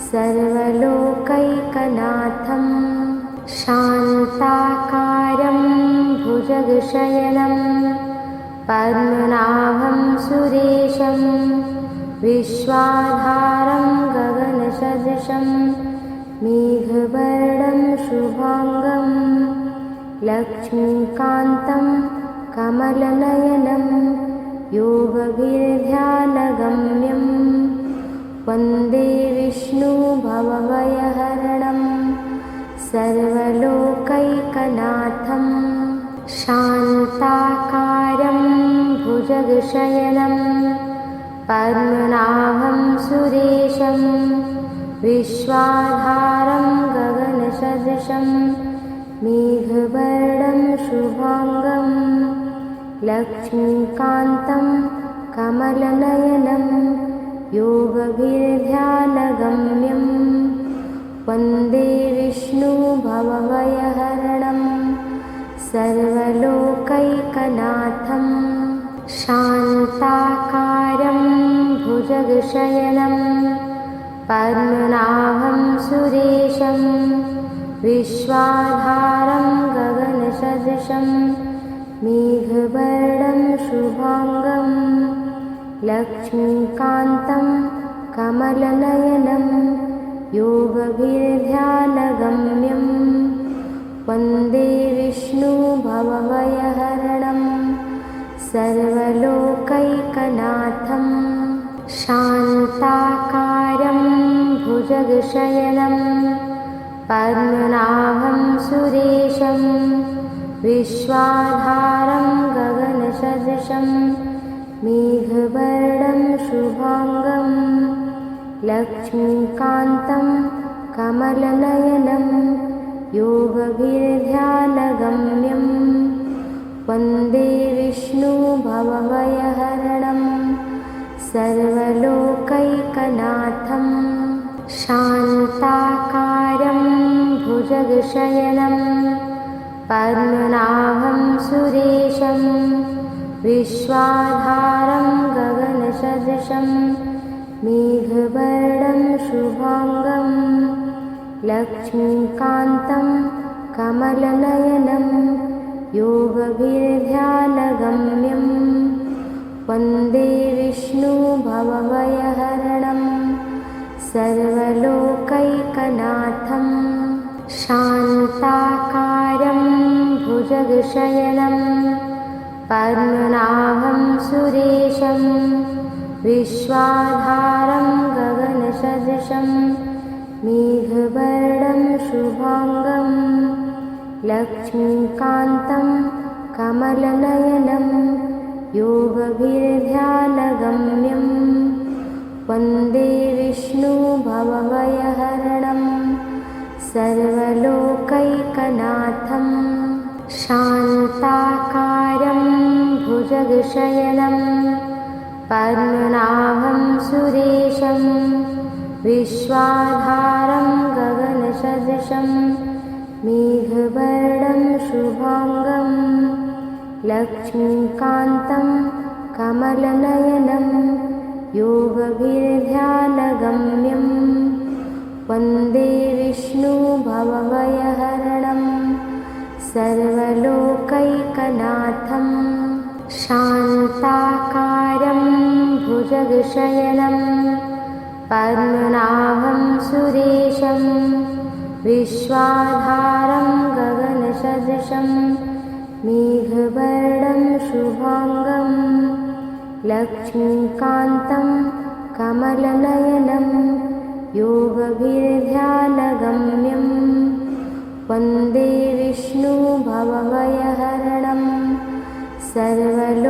सर्वलोकैकनाथं। शान्ताकारं भुजगशयनं पद्मनाभं सुरेशं विश्वाधारं गगनसदृशं मेघवर्णं शुभांगं लक्ष्मीकान्तं कमलनयनं योगभिर्ध्यानगम्यं वन्दे विष्णुभवभयहरणं सर्वलोकैकनाथं। शान्ताकारं भुजगशयनं पद्मनाभं सुरेशं विश्वाधारं गगनसदृशं मेघवर्णं शुभांगं लक्ष्मीकान्तं कमलनयनं योगभिर्ध्यानगम्यं वन्दे विष्णुभवभयहरणं सर्वलोकैकनाथं शान्ताकारं भुजगशयनं पद्मनाभं सुरेशं विश्वाधारं गगनसदृशं मेघवर्णं शुभांगं लक्ष्मीकान्तं कमलनयनं योगभिर्ध्यानगम्यं वन्दे विष्णुभवभयहरणं सर्वलोकैकनाथं शान्ताकारं भुजगशयनं पद्मनाभं सुरेशं विश्वाधारं गगनसदृशं मेघवर्णं शुभांगं लक्ष्मीकान्तं कमलनयनं योगभिर्ध्यानगम्यं वन्दे विष्णुभवभयहरणं सर्वलोकैकनाथं शान्ताकारं भुजगशयनं पद्मनाभं सुरेशं विश्वाधारं गगनसदृशं मेघवर्णं शुभांगं लक्ष्मीकान्तं कमलनयनं योगभिर्ध्यानगम्यं वन्दे विष्णुभवभयहरणं सर्वलोकैकनाथं शान्ताकारं भुजगशयनं पद्मनाभं सुरेशं विश्वाधारं गगनसदृशं मेघवर्णं शुभांगं लक्ष्मीकान्तं कमलनयनं योगभिर्ध्यानगम्यं वन्दे विष्णुभवभयहरणं सर्वलोकैकनाथं शान्ताकारं भुजगशयनं पद्मनाभं सुरेशं विश्वाधारं गगनसदृशं मेघवर्णं शुभांगं लक्ष्मीकान्तं कमलनयनं योगभिर्ध्यानगम्यं वन्दे विष्णुभवभयहरणं सर्वलोकैकनाथं शान्ताकारं भुजगशयनं पद्मनाभं सुरेशं विश्वाधारं गगनसदृशं मेघवर्णं शुभांगं लक्ष्मीकान्तं कमलनयनं योगभिर्ध्यानगम्यं वन्दे विष्णुभवभयहरणं सर्वलोकैकनाथं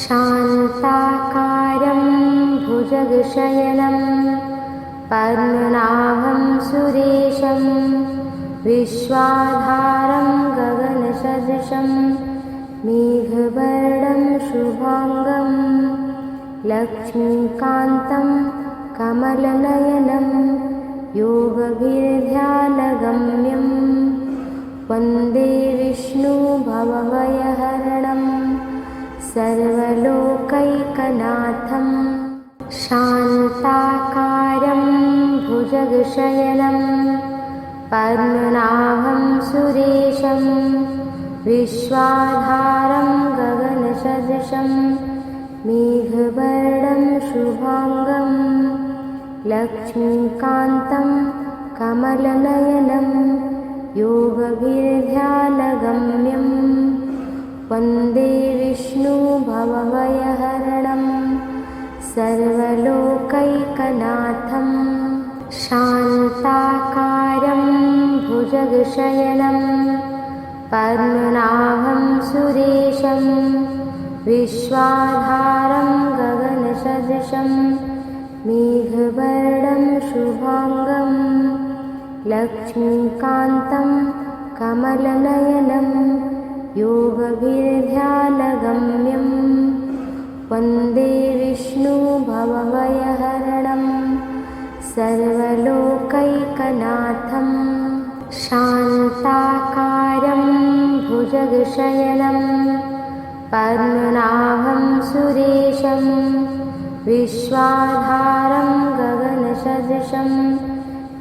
शान्ताकारं भुजगशयनं पद्मनाभं सुरेशं विश्वाधारं गगनसदृशं मेघवर्णं शुभांगं लक्ष्मीकान्तं कमलनयनं योगभिर्ध्यानगम्यं वन्दे विष्णुभवभयहरणं सर्वलोकैकनाथं शान्ताकारं भुजगशयनं पद्मनाभं सुरेशं विश्वाधारं गगनसदृशं मेघवर्णं शुभांगं लक्ष्मीकान्तं कमलनयनं योगभिर्ध्यानगम्यं वन्दे विष्णुभवभयहरणं सर्वलोकैकनाथं शान्ताकारं भुजगशयनं पद्मनाभं सुरेशं विश्वाधारं गगनसदृशं मेघवर्णं शुभांगं लक्ष्मीकान्तं कमलनयनं योगभिर्ध्यानगम्यं वन्दे विष्णुभवभयहरणं सर्वलोकैकनाथं शान्ताकारं भुजगशयनं पद्मनाभं सुरेशं विश्वाधारं गगनसदृशं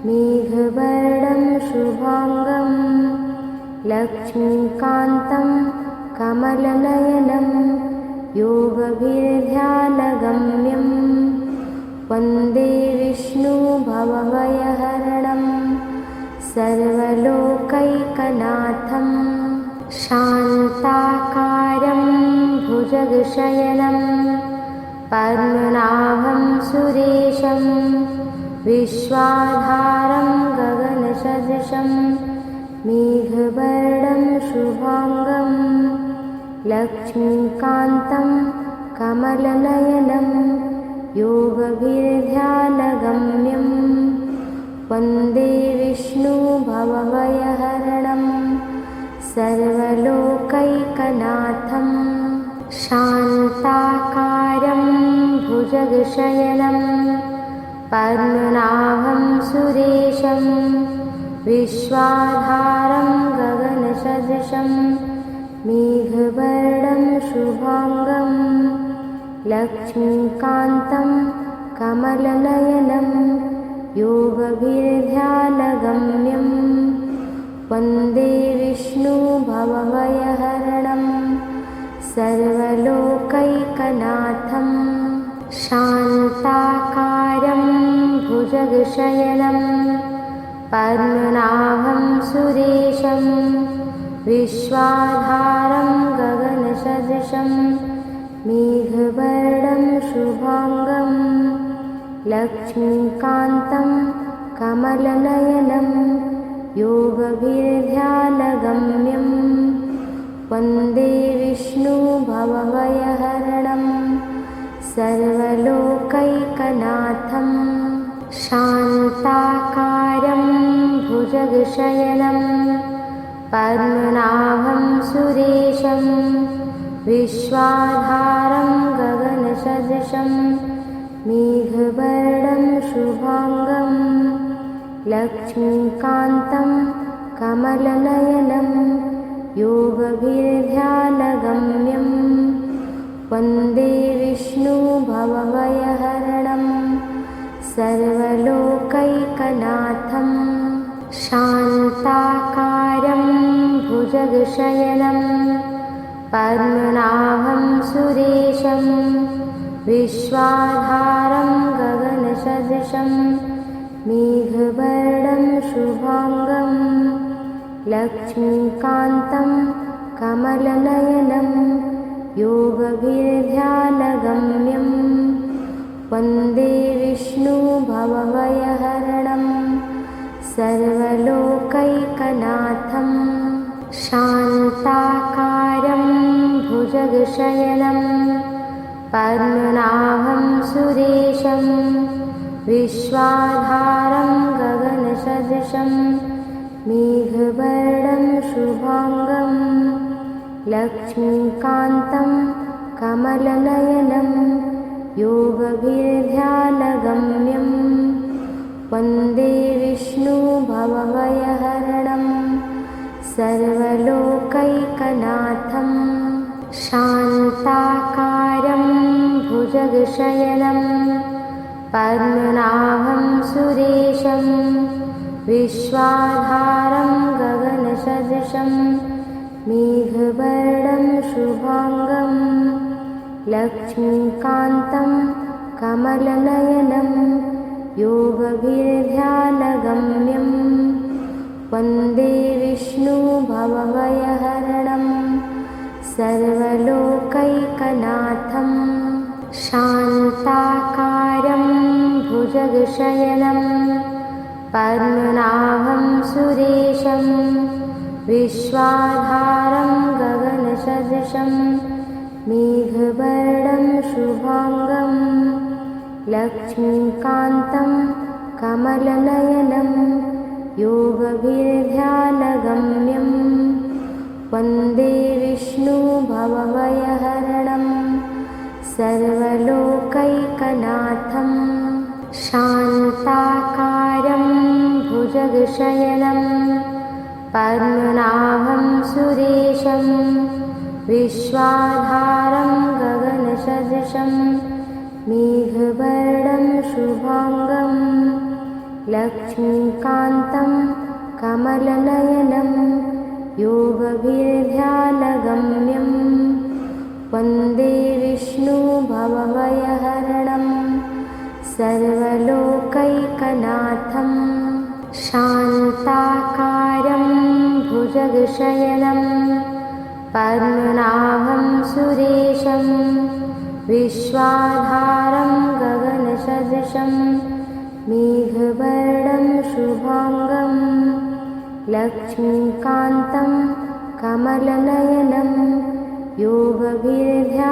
मेघवर्णं शुभांगं लक्ष्मीकान्तं कमलनयनं योगभिर्ध्यानगम्यं वन्दे विष्णुभवभयहरणं सर्वलोकैकनाथं शान्ताकारं भुजगशयनं पद्मनाभं सुरेशं विश्वाधारं गगनसदृशं मेघवर्णं शुभांगं लक्ष्मीकान्तं कमलनयनं योगभिर्ध्यानगम्यं वन्दे विष्णुभवभयहरणं सर्वलोकैकनाथं शान्ताकारं भुजगशयनं पद्मनाभं सुरेशं विश्वाधारं गगनसदृशं मेघवर्णं शुभांगं लक्ष्मीकान्तं कमलनयनं योगभिर्ध्यानगम्यं वन्दे विष्णुभवभयहरणं सर्वलोकैकनाथं शान्ताकारं भुजगशयनं पद्मनाभं सुरेशं विश्वाधारं गगनसदृशं मेघवर्णं शुभांगं लक्ष्मीकान्तं कमलनयनं योगभिर्ध्यानगम्यं वन्दे विष्णुभवभयहरणं सर्वलोकैकनाथं शान्ताकारं भुजगशयनं पद्मनाभं सुरेशं विश्वाधारं गगनसदृशं मेघवर्णं शुभांगं लक्ष्मीकान्तं कमलनयनं योगभिर्ध्यानगम्यं वन्दे विष्णुभवभयहरणं सर्वलोकैकनाथं शान्ताकारं भुजगशयनं पद्मनाभं सुरेशं विश्वाधारं गगनसदृशं मेघवर्णं शुभांगं लक्ष्मीकान्तं कमलनयनं योगभिर्ध्यानगम्यं वन्दे विष्णुभवभयहरणं सर्वलोकैकनाथं शान्ताकारं भुजगशयनं पद्मनाभं सुरेशं विश्वाधारं गगनसदृशं मेघवर्णं शुभांगं लक्ष्मीकान्तं कमलनयनं योगभिर्ध्यानगम्यं वन्दे विष्णुभवभयहरणं सर्वलोकैकनाथं शान्ताकारं भुजगशयनं पद्मनाभं सुरेशं विश्वाधारं गगनसदृशं मेघवर्णं शुभांगं लक्ष्मीकान्तं कमलनयनं योगभिर्ध्यानगम्यं वन्दे विष्णुभवभयहरणं सर्वलोकैकनाथं शान्ताकारं भुजगशयनं पद्मनाभं सुरेशं विश्वाधारं गगनसदृशं मेघवर्णं शुभाङ्गं लक्ष्मीकान्तं कमलनयनं योगभिर्ध्यानगम्यं वन्दे विष्णुभवभयहरणं सर्वलोकैकनाथं शान्ताकारं भुजगशयनं पद्मनाभं सुरेशं विश्वाधारं गगनसदृशं मेघवर्णं शुभाङ्गं लक्ष्मीकान्तं कमलनयनं योगभिर्ध्यानगम्यं वन्दे विष्णुभवभयहरणं सर्वलोकैकनाथं शान्ताकारं भुजगशयनं पद्मनाभं सुरेशं विश्वाधारं गगनसदृशं मेघवर्णं शुभाङ्गं लक्ष्मीकान्तं कमलनयनं योगभिर्ध्यानगम्यं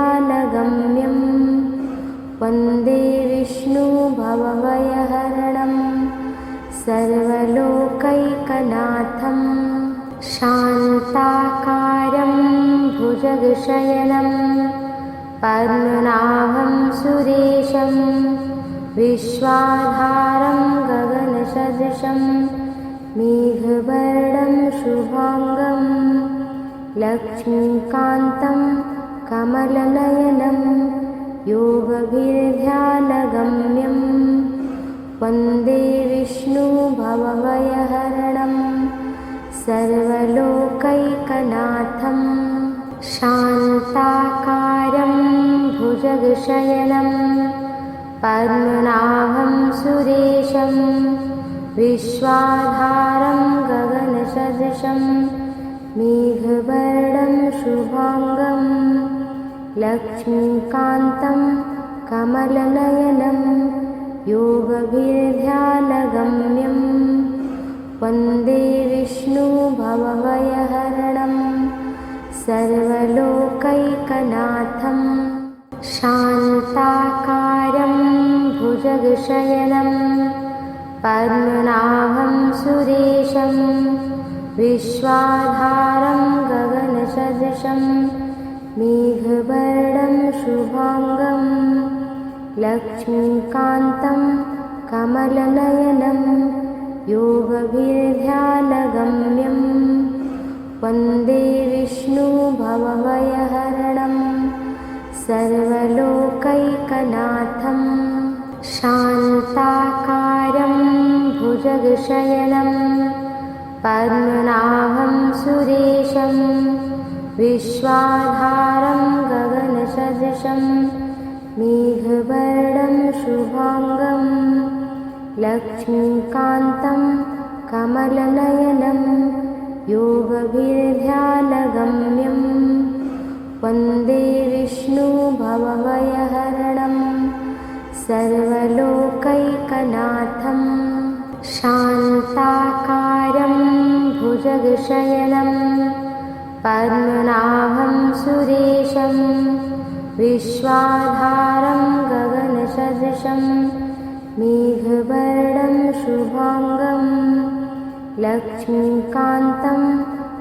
वन्दे विष्णुभवभयहरणं सर्वलोकैकनाथं शान्ताकारं भुजगशयनं पद्मनाभं सुरेशं विश्वाधारं गगनसदृशं मेघवर्णं शुभाङ्गं लक्ष्मीकान्तं कमलनयनं योगभिर्ध्यानगम्यं वन्दे विष्णुभवभयहरणं सर्वलोकैकनाथं शान्ताकारं भुजगशयनं पद्मनाभं सुरेशं विश्वाधारं गगनसदृशं मेघवर्णं शुभाङ्गं लक्ष्मीकान्तं कमलनयनं योगभिर्ध्यानगम्यं वन्दे विष्णुभवभयहरणं सर्वलोकैकनाथं शान्ताकारं भुजगशयनं पद्मनाभं सुरेशं विश्वाधारं गगनसदृशं मेघवर्णं शुभाङ्गं लक्ष्मीकान्तं कमलनयनं योगभिर्ध्यानगम्यं वन्दे विष्णुभवभयहरणं सर्वलोकैकनाथं शान्ताकारं भुजगशयनं पद्मनाभं सुरेशं विश्वाधारं गगनसदृशं मेघवर्णं शुभाङ्गं लक्ष्मीकान्तं कमलनयनं योगभिर्ध्यानगम्यं वन्दे विष्णुभवभयहरणं सर्वलोकैकनाथं शान्ताकारं भुजगशयनं पद्मनाभं सुरेशं विश्वाधारं गगनसदृशं मेघवर्णं शुभाङ्गं लक्ष्मीकान्तं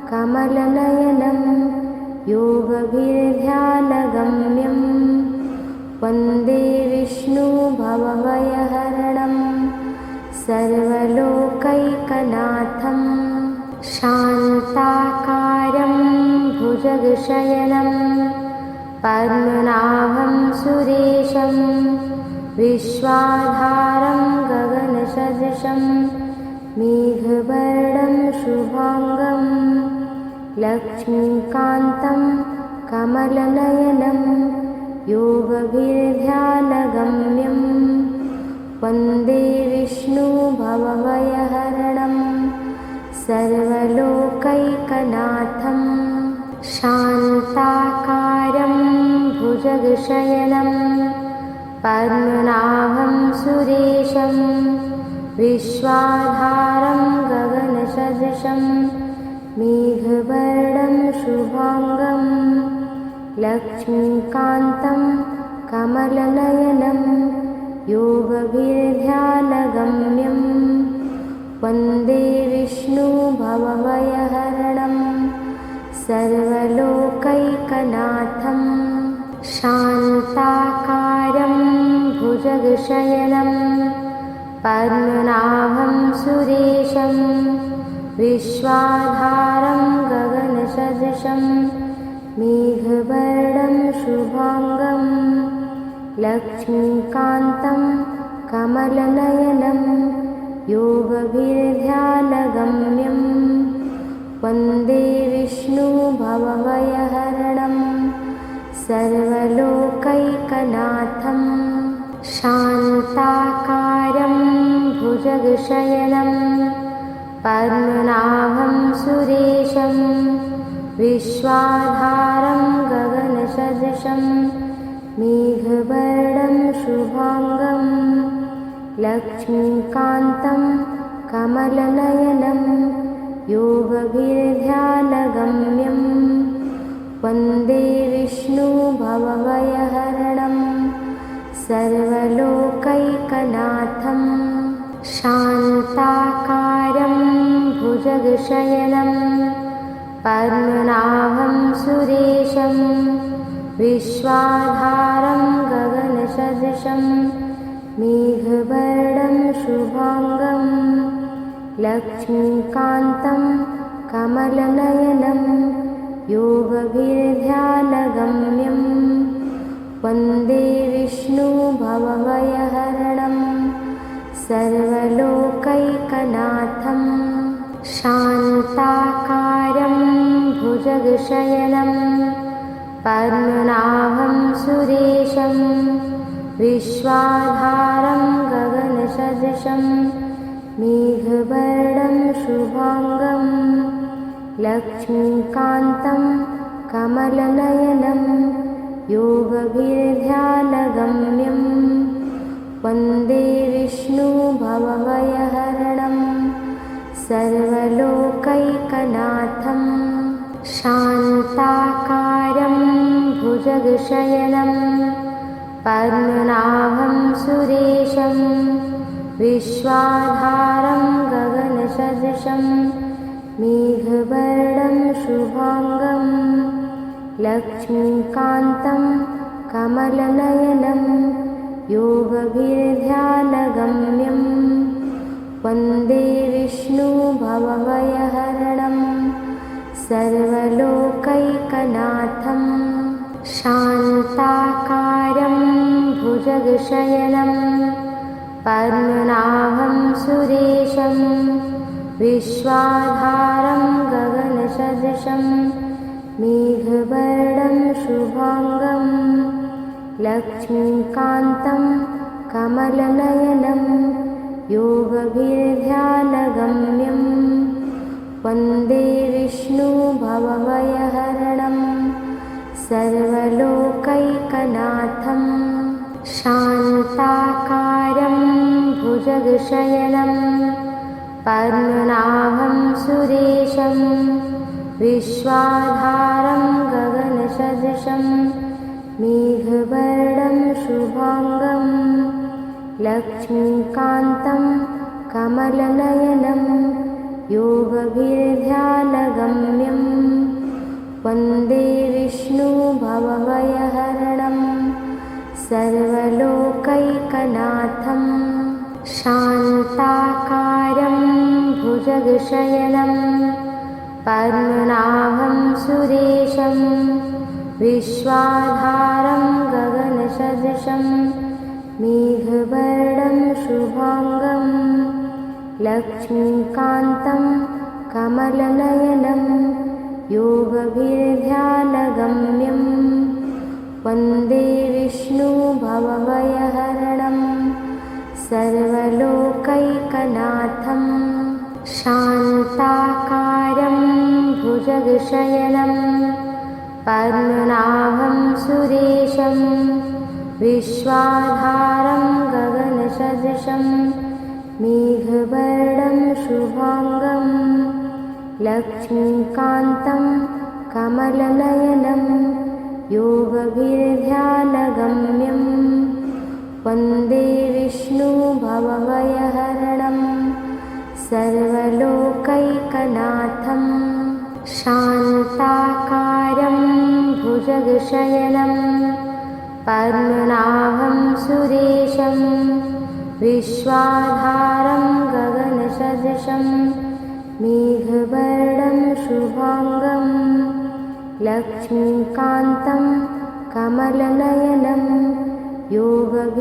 कमलनयनं योगभिर्ध्यानगम्यं वन्दे विष्णुभवभयहरणं सर्वलोकैकनाथं शान्ताकारं भुजगशयनं पद्मनाभं सुरेशं विश्वाधारं गगनसदृशं मेघवर्णं शुभाङ्गं लक्ष्मीकान्तं कमलनयनं योगभिर्ध्यानगम्यं वन्दे विष्णुभवभयहरणं सर्वलोकैकनाथं शान्ताकारं भुजगशयनं पद्मनाभं सुरेशं विश्वाधारं गगनसदृशं मेघवर्णं शुभाङ्गं लक्ष्मीकान्तं कमलनयनं योगभिर्ध्यानगम्यं वन्दे विष्णुभवभयहरणं सर्वलोकैकनाथं शान्ताकारं भुजगशयनं पद्मनाभं सुरेशं विश्वाधारं गगनसदृशं मेघवर्णं शुभाङ्गं लक्ष्मीकान्तं कमलनयनं योगभिर्ध्यानगम्यं वन्दे विष्णुभवभयहरणं सर्वलोकैकनाथं शान्ताकारं भुजगशयनं पद्मनाभं सुरेशं विश्वाधारं गगनसदृशं मेघवर्णं शुभाङ्गं लक्ष्मीकान्तं कमलनयनं योगभिर्ध्यानगम्यं वन्दे विष्णुभवभयहरणं सर्वलोकैकनाथं शान्ताकारं भुजगशयनं पद्मनाभं सुरेशं विश्वाधारं गगनसदृशं मेघवर्णं शुभाङ्गं लक्ष्मीकान्तं कमलनयनं योगभिर्ध्यानगम्यं वन्दे विष्णुभवभयहरणं सर्वलोकैकनाथं शान्ताकारं भुजगशयनं पद्मनाभं सुरेशं विश्वाधारं गगनसदृशं मेघवर्णं शुभाङ्गं लक्ष्मीकान्तं कमलनयनं योगभिर्ध्यानगम्यं वन्दे विष्णुभवभयहरणं सर्वलोकैकनाथं शान्ताकारं भुजगशयनं पद्मनाभं सुरेशं विश्वाधारं गगनसदृशं मेघवर्णं शुभाङ्गं लक्ष्मीकान्तं कमलनयनं योगभिर्ध्यानगम्यं वन्दे विष्णुभवभयहरणं सर्वलोकैकनाथं शान्ताकारं भुजगशयनं पद्मनाभं सुरेशं विश्वाधारं गगनसदृशं मेघवर्णं शुभाङ्गं लक्ष्मीकान्तं कमलनयनं योगभिर्ध्यानगम्यं वन्दे विष्णुभवभयहरणं सर्वलोकैकनाथं शान्ताकारं भुजगशयनं पद्मनाभं सुरेशं विश्वाधारं गगनसदृशं मेघवर्णं शुभाङ्गं लक्ष्मीकान्तं कमलनयनं योगभिर्ध्यानगम्यं वन्दे विष्णुभवभयहरणं सर्वलोकैकनाथं शान्ताकारं भुजगशयनं पद्मनाभं सुरेशं विश्वाधारं गगनसदृशं मेघवर्णं शुभाङ्गं लक्ष्मीकान्तं कमलनयनं योगभिर्ध्यानगम्यं वन्दे विष्णुभवभयहरणं सर्वलोकैकनाथं शान्ताकारं भुजगशयनं पद्मनाभं सुरेशं विश्वाधारं गगनसदृशं मेघवर्णं शुभाङ्गं लक्ष्मीकान्तं कमलनयनं योगभिर्ध्यानगम्यं वन्दे विष्णुभवभयहरणं सर्वलोकैकनाथं शान्ताकारं भुजगशयनं पद्मनाभं सुरेशं विश्वाधारं गगनसदृशं मेघवर्णं शुभाङ्गं लक्ष्मीकान्तं कमलनयनं योगभिर्ध्यानगम्यं